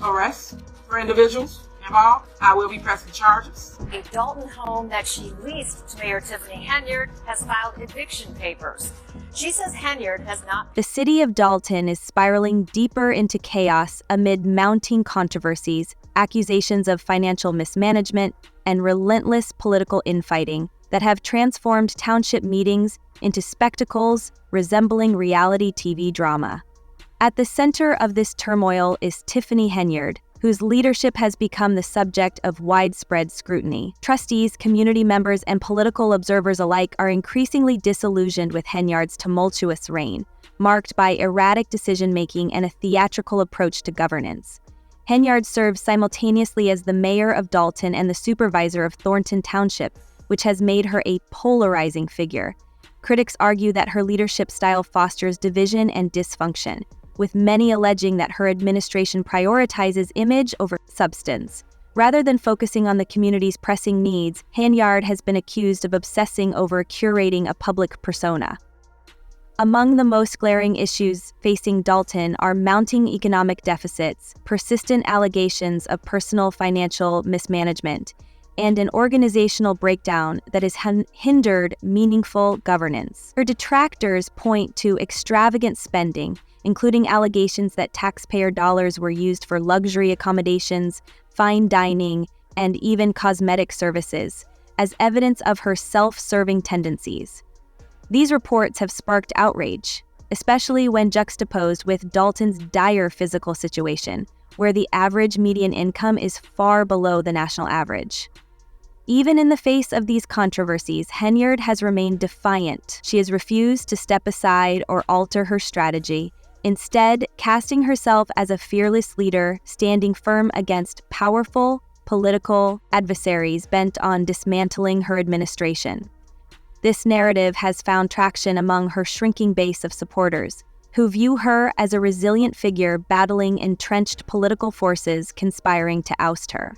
arrest for individuals involved. I will be pressing charges. A Dalton home that she leased to Mayor Tiffany Henyard has filed eviction papers. She says Henyard has not. The city of Dalton is spiraling deeper into chaos amid mounting controversies, accusations of financial mismanagement, and relentless political infighting that have transformed township meetings into spectacles resembling reality TV drama. At the center of this turmoil is Tiffany Henyard, whose leadership has become the subject of widespread scrutiny. Trustees, community members, and political observers alike are increasingly disillusioned with Henyard's tumultuous reign, marked by erratic decision-making and a theatrical approach to governance. Henyard serves simultaneously as the mayor of Dalton and the supervisor of Thornton Township, which has made her a polarizing figure. Critics argue that her leadership style fosters division and dysfunction, with many alleging that her administration prioritizes image over substance. Rather than focusing on the community's pressing needs, Henyard has been accused of obsessing over curating a public persona. Among the most glaring issues facing Dalton are mounting economic deficits, persistent allegations of personal financial mismanagement, and an organizational breakdown that has hindered meaningful governance. Her detractors point to extravagant spending, including allegations that taxpayer dollars were used for luxury accommodations, fine dining, and even cosmetic services, as evidence of her self-serving tendencies. These reports have sparked outrage, especially when juxtaposed with Dalton's dire physical situation, where the average median income is far below the national average. Even in the face of these controversies, Henyard has remained defiant. She has refused to step aside or alter her strategy, instead casting herself as a fearless leader, standing firm against powerful political adversaries bent on dismantling her administration. This narrative has found traction among her shrinking base of supporters, who view her as a resilient figure battling entrenched political forces conspiring to oust her.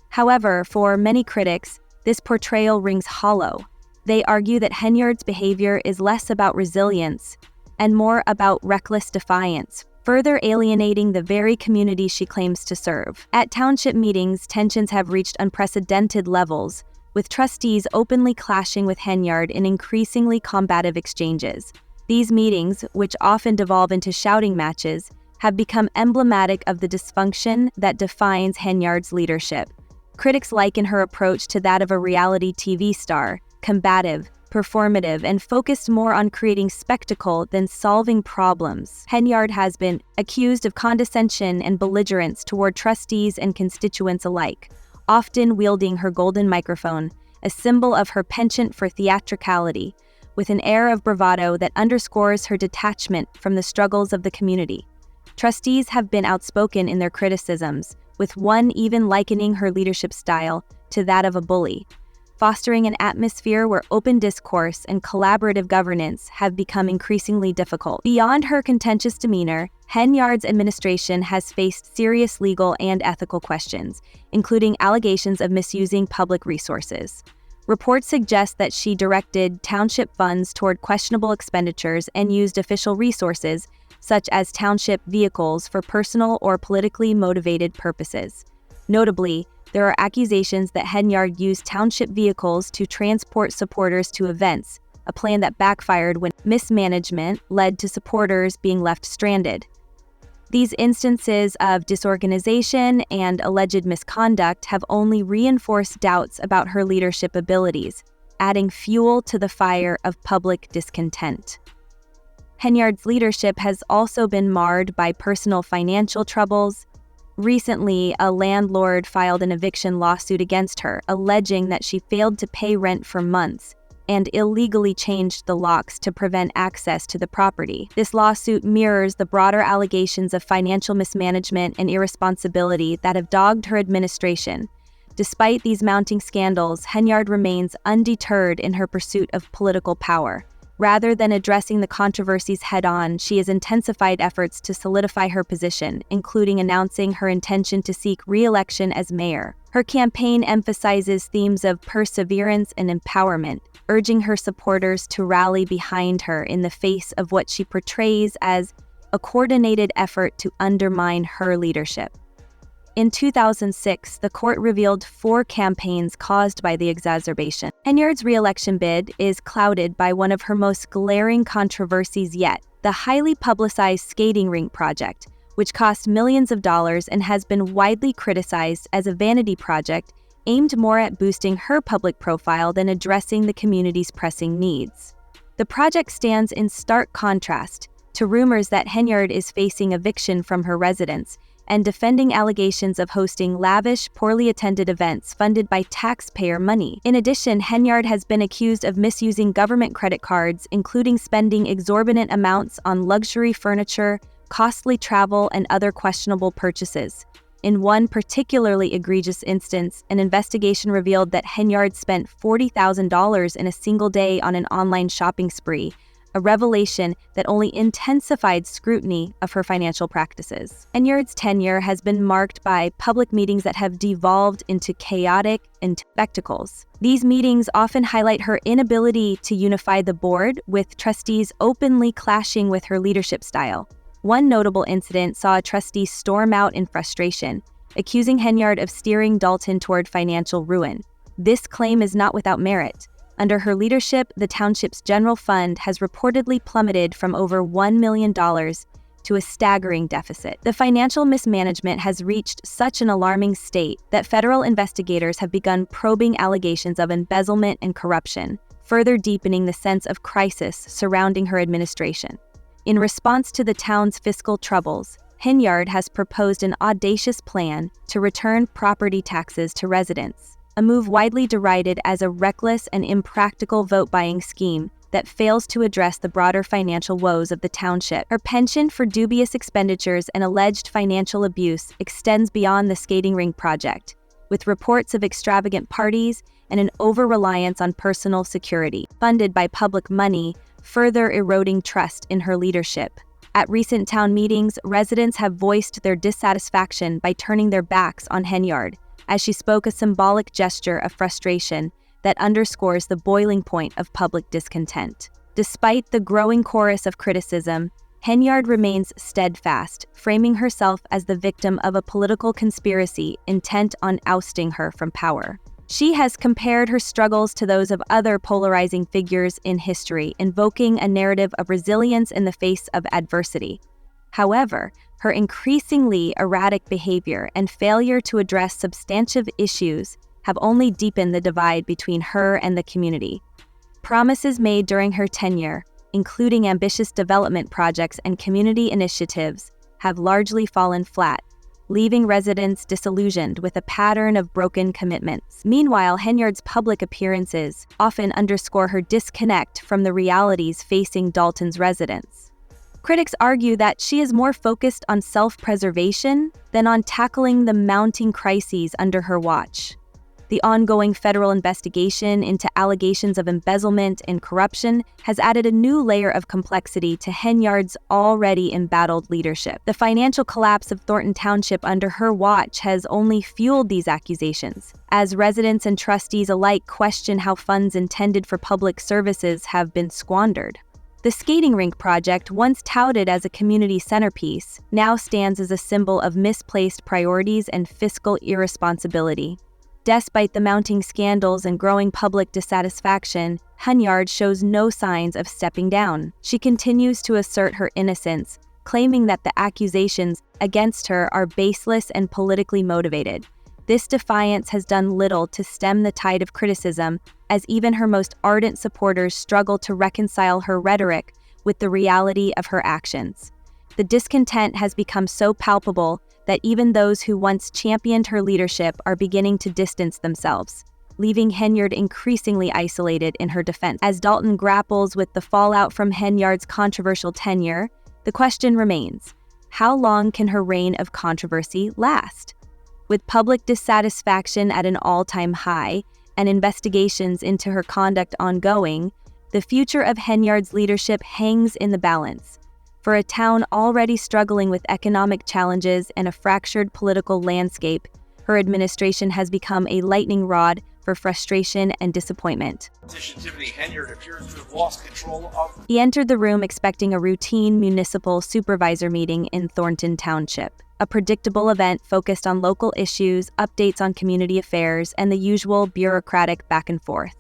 However, for many critics, this portrayal rings hollow. They argue that Henyard's behavior is less about resilience and more about reckless defiance, further alienating the very community she claims to serve. At township meetings, tensions have reached unprecedented levels, with trustees openly clashing with Henyard in increasingly combative exchanges. These meetings, which often devolve into shouting matches, have become emblematic of the dysfunction that defines Henyard's leadership. Critics liken her approach to that of a reality TV star, combative, performative, and focused more on creating spectacle than solving problems. Henyard has been accused of condescension and belligerence toward trustees and constituents alike, often wielding her golden microphone, a symbol of her penchant for theatricality, with an air of bravado that underscores her detachment from the struggles of the community. Trustees have been outspoken in their criticisms, with one even likening her leadership style to that of a bully, fostering an atmosphere where open discourse and collaborative governance have become increasingly difficult. Beyond her contentious demeanor, Henyard's administration has faced serious legal and ethical questions, including allegations of misusing public resources. Reports suggest that she directed township funds toward questionable expenditures and used official resources, such as township vehicles, for personal or politically motivated purposes. Notably, there are accusations that Henyard used township vehicles to transport supporters to events, a plan that backfired when mismanagement led to supporters being left stranded. These instances of disorganization and alleged misconduct have only reinforced doubts about her leadership abilities, adding fuel to the fire of public discontent. Henyard's leadership has also been marred by personal financial troubles. Recently, a landlord filed an eviction lawsuit against her, alleging that she failed to pay rent for months and illegally changed the locks to prevent access to the property. This lawsuit mirrors the broader allegations of financial mismanagement and irresponsibility that have dogged her administration. Despite these mounting scandals, Henyard remains undeterred in her pursuit of political power. Rather than addressing the controversies head-on, she has intensified efforts to solidify her position, including announcing her intention to seek re-election as mayor. Her campaign emphasizes themes of perseverance and empowerment, urging her supporters to rally behind her in the face of what she portrays as a coordinated effort to undermine her leadership. In 2006, the court revealed 4 campaigns caused by the exacerbation. Henyard's re-election bid is clouded by one of her most glaring controversies yet, the highly publicized skating rink project, which cost millions of dollars and has been widely criticized as a vanity project aimed more at boosting her public profile than addressing the community's pressing needs. The project stands in stark contrast to rumors that Henyard is facing eviction from her residence and defending allegations of hosting lavish, poorly attended events funded by taxpayer money. In addition, Henyard has been accused of misusing government credit cards, including spending exorbitant amounts on luxury furniture, costly travel, and other questionable purchases. In one particularly egregious instance, an investigation revealed that Henyard spent $40,000 in a single day on an online shopping spree, a revelation that only intensified scrutiny of her financial practices. Henyard's tenure has been marked by public meetings that have devolved into chaotic spectacles. These meetings often highlight her inability to unify the board, with trustees openly clashing with her leadership style. One notable incident saw a trustee storm out in frustration, accusing Henyard of steering Dalton toward financial ruin. This claim is not without merit. Under her leadership, the township's general fund has reportedly plummeted from over $1 million to a staggering deficit. The financial mismanagement has reached such an alarming state that federal investigators have begun probing allegations of embezzlement and corruption, further deepening the sense of crisis surrounding her administration. In response to the town's fiscal troubles, Henyard has proposed an audacious plan to return property taxes to residents, a move widely derided as a reckless and impractical vote-buying scheme that fails to address the broader financial woes of the township. Her penchant for dubious expenditures and alleged financial abuse extends beyond the skating rink project, with reports of extravagant parties and an over-reliance on personal security, funded by public money, further eroding trust in her leadership. At recent town meetings, residents have voiced their dissatisfaction by turning their backs on Henyard, as she spoke a symbolic gesture of frustration that underscores the boiling point of public discontent. Despite the growing chorus of criticism, Henyard remains steadfast, framing herself as the victim of a political conspiracy intent on ousting her from power. She has compared her struggles to those of other polarizing figures in history, invoking a narrative of resilience in the face of adversity. However, her increasingly erratic behavior and failure to address substantive issues have only deepened the divide between her and the community. Promises made during her tenure, including ambitious development projects and community initiatives, have largely fallen flat, leaving residents disillusioned with a pattern of broken commitments. Meanwhile, Henyard's public appearances often underscore her disconnect from the realities facing Dalton's residents. Critics argue that she is more focused on self-preservation than on tackling the mounting crises under her watch. The ongoing federal investigation into allegations of embezzlement and corruption has added a new layer of complexity to Henyard's already embattled leadership. The financial collapse of Thornton Township under her watch has only fueled these accusations, as residents and trustees alike question how funds intended for public services have been squandered. The skating rink project, once touted as a community centerpiece, now stands as a symbol of misplaced priorities and fiscal irresponsibility. Despite the mounting scandals and growing public dissatisfaction, Henyard shows no signs of stepping down. She continues to assert her innocence, claiming that the accusations against her are baseless and politically motivated. This defiance has done little to stem the tide of criticism, as even her most ardent supporters struggle to reconcile her rhetoric with the reality of her actions. The discontent has become so palpable that even those who once championed her leadership are beginning to distance themselves, leaving Henyard increasingly isolated in her defense. As Dalton grapples with the fallout from Henyard's controversial tenure, the question remains: how long can her reign of controversy last? With public dissatisfaction at an all-time high and investigations into her conduct ongoing, the future of Henyard's leadership hangs in the balance. For a town already struggling with economic challenges and a fractured political landscape, her administration has become a lightning rod for frustration and disappointment. Tiffany Henyard appears to have lost control of. He entered the room expecting a routine municipal supervisor meeting in Thornton Township. a predictable event focused on local issues, updates on community affairs, and the usual bureaucratic back and forth.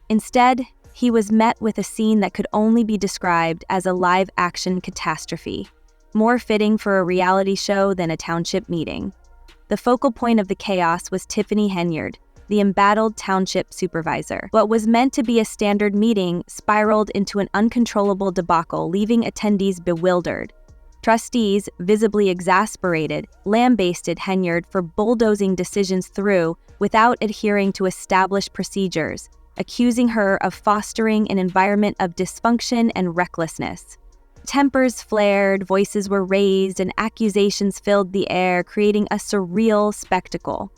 Instead, he was met with a scene that could only be described as a live-action catastrophe, more fitting for a reality show than a township meeting. The focal point of the chaos was Tiffany Henyard, the embattled township supervisor. What was meant to be a standard meeting spiraled into an uncontrollable debacle, leaving attendees bewildered. Trustees, visibly exasperated, lambasted Henyard for bulldozing decisions through without adhering to established procedures, accusing her of fostering an environment of dysfunction and recklessness. Tempers flared, voices were raised, and accusations filled the air, creating a surreal spectacle.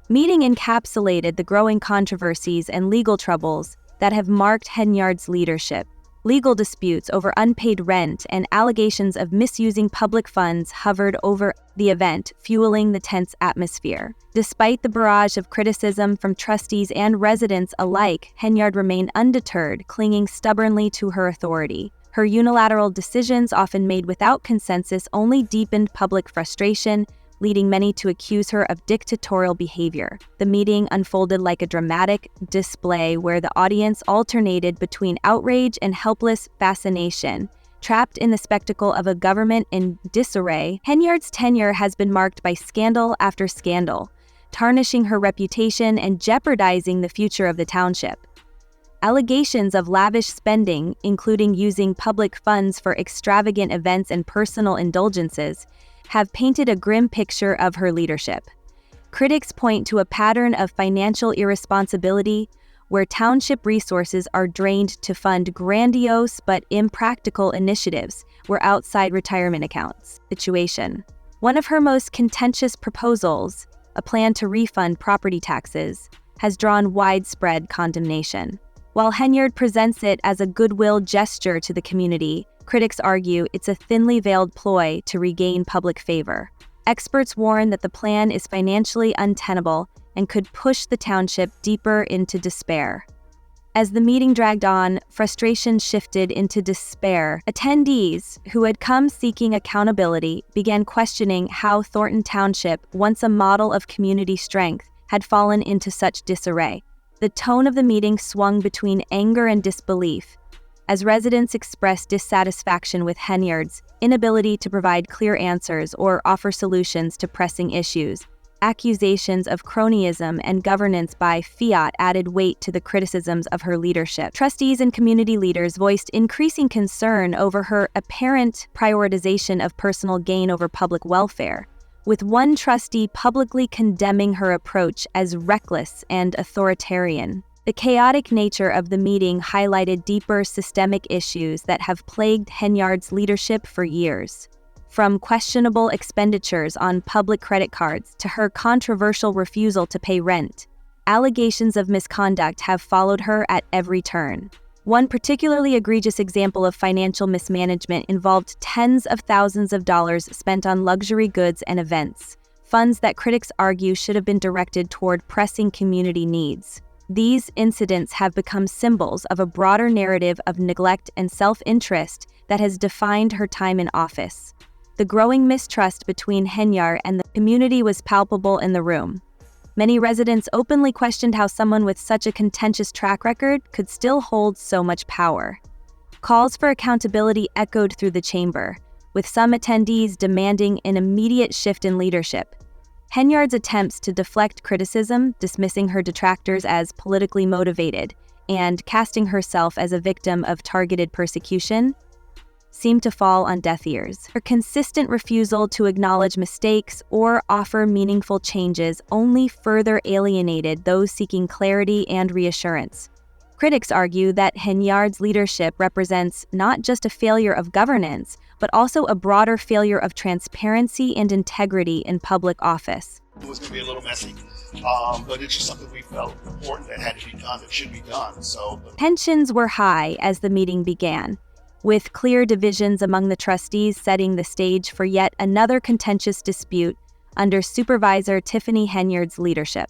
Meeting encapsulated the growing controversies and legal troubles that have marked Henyard's leadership. Legal disputes over unpaid rent and allegations of misusing public funds hovered over the event, fueling the tense atmosphere. Despite the barrage of criticism from trustees and residents alike, Henyard remained undeterred, clinging stubbornly to her authority. Her unilateral decisions, often made without consensus, only deepened public frustration, leading many to accuse her of dictatorial behavior. The meeting unfolded like a dramatic display where the audience alternated between outrage and helpless fascination. Trapped in the spectacle of a government in disarray, Henyard's tenure has been marked by scandal after scandal, tarnishing her reputation and jeopardizing the future of the township. Allegations of lavish spending, including using public funds for extravagant events and personal indulgences, have painted a grim picture of her leadership. Critics point to a pattern of financial irresponsibility where township resources are drained to fund grandiose but impractical initiatives where outside retirement accounts. Situation. One of her most contentious proposals, a plan to refund property taxes, has drawn widespread condemnation. While Henyard presents it as a goodwill gesture to the community, critics argue it's a thinly veiled ploy to regain public favor. Experts warn that the plan is financially untenable and could push the township deeper into despair. As the meeting dragged on, frustration shifted into despair. Attendees, who had come seeking accountability, began questioning how Thornton Township, once a model of community strength, had fallen into such disarray. The tone of the meeting swung between anger and disbelief, as residents expressed dissatisfaction with Henyard's inability to provide clear answers or offer solutions to pressing issues. Accusations of cronyism and governance by fiat added weight to the criticisms of her leadership. Trustees and community leaders voiced increasing concern over her apparent prioritization of personal gain over public welfare, with one trustee publicly condemning her approach as reckless and authoritarian. The chaotic nature of the meeting highlighted deeper systemic issues that have plagued Henyard's leadership for years. From questionable expenditures on public credit cards to her controversial refusal to pay rent, allegations of misconduct have followed her at every turn. One particularly egregious example of financial mismanagement involved tens of thousands of dollars spent on luxury goods and events, funds that critics argue should have been directed toward pressing community needs. These incidents have become symbols of a broader narrative of neglect and self-interest that has defined her time in office. The growing mistrust between Henyard and the community was palpable in the room. Many residents openly questioned how someone with such a contentious track record could still hold so much power. Calls for accountability echoed through the chamber, with some attendees demanding an immediate shift in leadership. Henyard's attempts to deflect criticism, dismissing her detractors as politically motivated, and casting herself as a victim of targeted persecution, seemed to fall on deaf ears. Her consistent refusal to acknowledge mistakes or offer meaningful changes only further alienated those seeking clarity and reassurance. Critics argue that Henyard's leadership represents not just a failure of governance, but also a broader failure of transparency and integrity in public office. It was going to be a little messy, but it's just something we felt important that had to be done, that should be done. Tensions were high as the meeting began, with clear divisions among the trustees setting the stage for yet another contentious dispute under Supervisor Tiffany Henyard's leadership.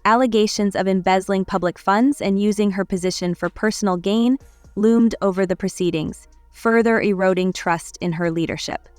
Allegations of embezzling public funds and using her position for personal gain loomed over the proceedings, further eroding trust in her leadership.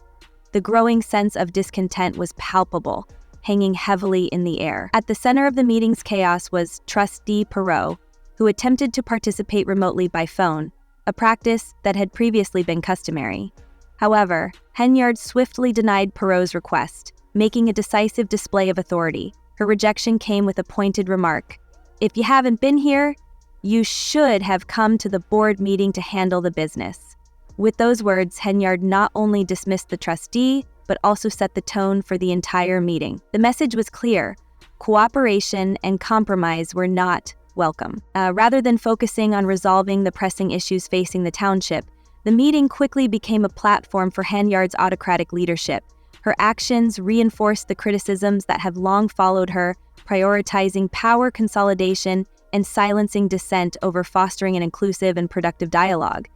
the growing sense of discontent was palpable, hanging heavily in the air. At the center of the meeting's chaos was Trustee Perot, who attempted to participate remotely by phone, a practice that had previously been customary. However, Henyard swiftly denied Perot's request, making a decisive display of authority. Her rejection came with a pointed remark: "If you haven't been here, you should have come to the board meeting to handle the business." With those words, Henyard not only dismissed the trustee, but also set the tone for the entire meeting. The message was clear: cooperation and compromise were not welcome. Rather than focusing on resolving the pressing issues facing the township, the meeting quickly became a platform for Henyard's autocratic leadership. Her actions reinforced the criticisms that have long followed her, prioritizing power consolidation and silencing dissent over fostering an inclusive and productive dialogue.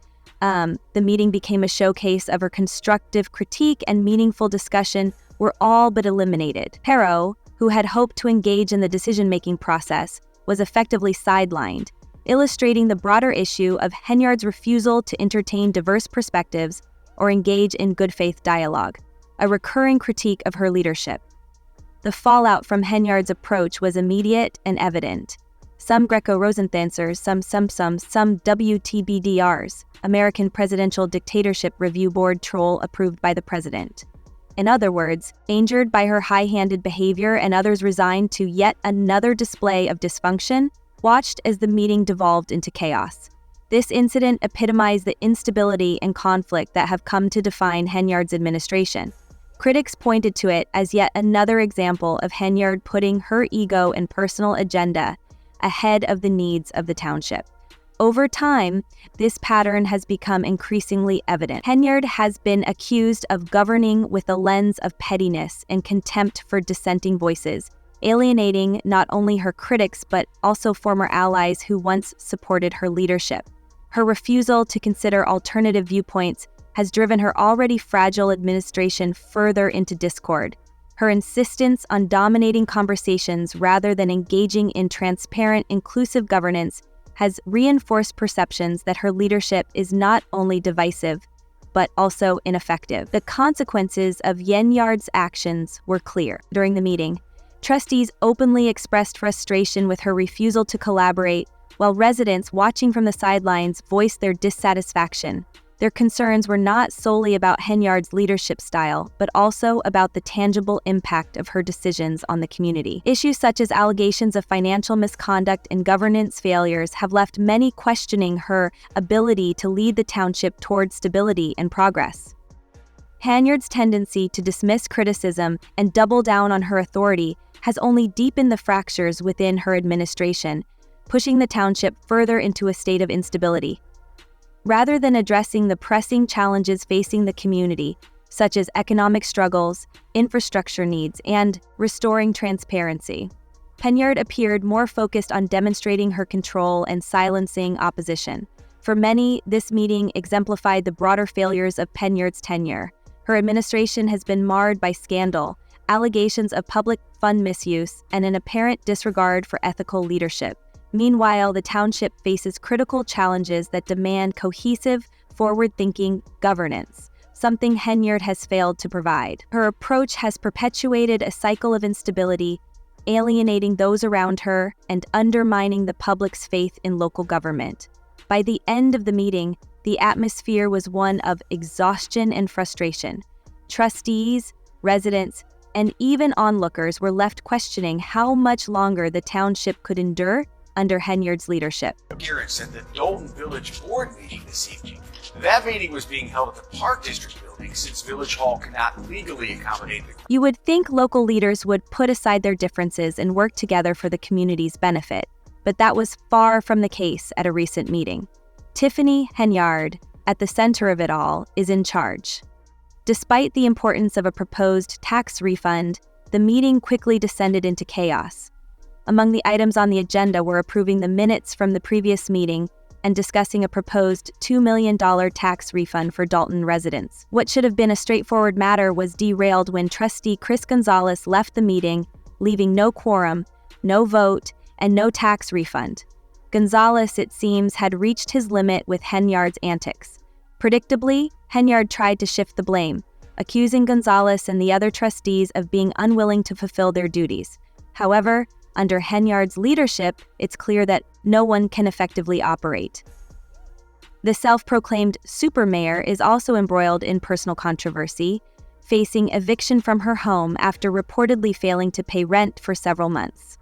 The meeting became a showcase of her constructive critique and meaningful discussion were all but eliminated. Perot, who had hoped to engage in the decision-making process, was effectively sidelined, illustrating the broader issue of Henyard's refusal to entertain diverse perspectives or engage in good faith dialogue, a recurring critique of her leadership. The fallout from Henyard's approach was immediate and evident. Some Greco-Rosenthancers, some WTBDRs, American Presidential Dictatorship Review Board troll approved by the president. In other words, angered by her high-handed behavior and others resigned to yet another display of dysfunction, watched as the meeting devolved into chaos. This incident epitomized the instability and conflict that have come to define Henyard's administration. Critics pointed to it as yet another example of Henyard putting her ego and personal agenda ahead of the needs of the township. Over time, this pattern has become increasingly evident. Henyard has been accused of governing with a lens of pettiness and contempt for dissenting voices, alienating not only her critics but also former allies who once supported her leadership. Her refusal to consider alternative viewpoints has driven her already fragile administration further into discord. Her insistence on dominating conversations rather than engaging in transparent, inclusive governance has reinforced perceptions that her leadership is not only divisive, but also ineffective. The consequences of Henyard's actions were clear. During the meeting, trustees openly expressed frustration with her refusal to collaborate, while residents watching from the sidelines voiced their dissatisfaction. Their concerns were not solely about Henyard's leadership style, but also about the tangible impact of her decisions on the community. Issues such as allegations of financial misconduct and governance failures have left many questioning her ability to lead the township toward stability and progress. Henyard's tendency to dismiss criticism and double down on her authority has only deepened the fractures within her administration, pushing the township further into a state of instability. Rather than addressing the pressing challenges facing the community, such as economic struggles, infrastructure needs, and restoring transparency, Henyard appeared more focused on demonstrating her control and silencing opposition. For many, this meeting exemplified the broader failures of Henyard's tenure. Her administration has been marred by scandal, allegations of public fund misuse, and an apparent disregard for ethical leadership. Meanwhile, the township faces critical challenges that demand cohesive, forward-thinking governance, something Henyard has failed to provide. Her approach has perpetuated a cycle of instability, alienating those around her and undermining the public's faith in local government. By the end of the meeting, the atmosphere was one of exhaustion and frustration. Trustees, residents, and even onlookers were left questioning how much longer the township could endure under Henyard's leadership. Appearance at the Dalton Village Board meeting this evening. That meeting was being held at the Park District building since Village Hall cannot legally accommodate the... You would think local leaders would put aside their differences and work together for the community's benefit, but that was far from the case at a recent meeting. Tiffany Henyard, at the center of it all, is in charge. Despite the importance of a proposed tax refund, the meeting quickly descended into chaos. Among the items on the agenda were approving the minutes from the previous meeting and discussing a proposed $2 million tax refund for Dalton residents. What should have been a straightforward matter was derailed when trustee Chris Gonzalez left the meeting, leaving no quorum, no vote, and no tax refund. Gonzalez, it seems, had reached his limit with Henyard's antics. Predictably, Henyard tried to shift the blame, accusing Gonzalez and the other trustees of being unwilling to fulfill their duties. However, under Henyard's leadership, it's clear that no one can effectively operate. The self-proclaimed super mayor is also embroiled in personal controversy, facing eviction from her home after reportedly failing to pay rent for several months.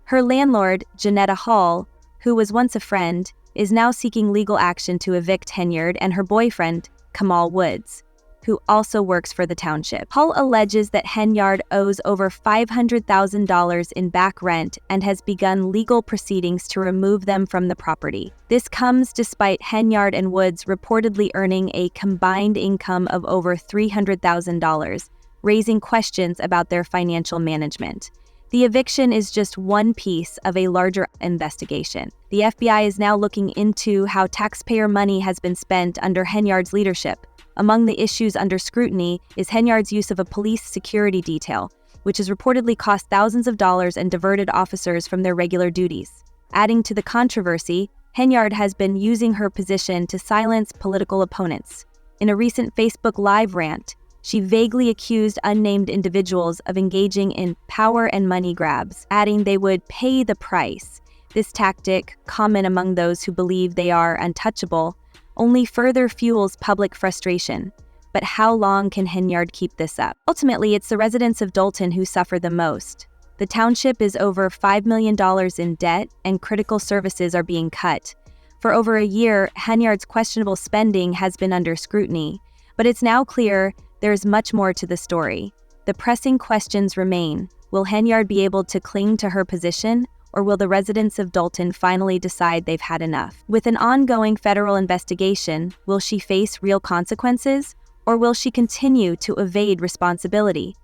Her landlord, Janetta Hall, who was once a friend, is now seeking legal action to evict Henyard and her boyfriend, Kamal Woods, who also works for the township. Hall alleges that Henyard owes over $500,000 in back rent and has begun legal proceedings to remove them from the property. This comes despite Henyard and Woods reportedly earning a combined income of over $300,000, raising questions about their financial management. The eviction is just one piece of a larger investigation. The FBI is now looking into how taxpayer money has been spent under Henyard's leadership. Among the issues under scrutiny is Henyard's use of a police security detail, which has reportedly cost thousands of dollars and diverted officers from their regular duties. Adding to the controversy, Henyard has been using her position to silence political opponents. In a recent Facebook Live rant, she vaguely accused unnamed individuals of engaging in power and money grabs, adding they would pay the price. This tactic, common among those who believe they are untouchable, only further fuels public frustration. But how long can Henyard keep this up? Ultimately, it's the residents of Dolton who suffer the most. The township is over $5 million in debt, and critical services are being cut. For over a year, Henyard's questionable spending has been under scrutiny, but it's now clear there's much more to the story. The pressing questions remain. Will Henyard be able to cling to her position, or will the residents of Dolton finally decide they've had enough? With an ongoing federal investigation, will she face real consequences, or will she continue to evade responsibility?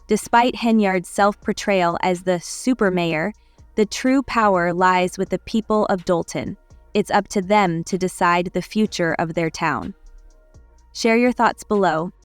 Despite Henyard's self-portrayal as the super mayor, the true power lies with the people of Dolton. It's up to them to decide the future of their town. Share your thoughts below.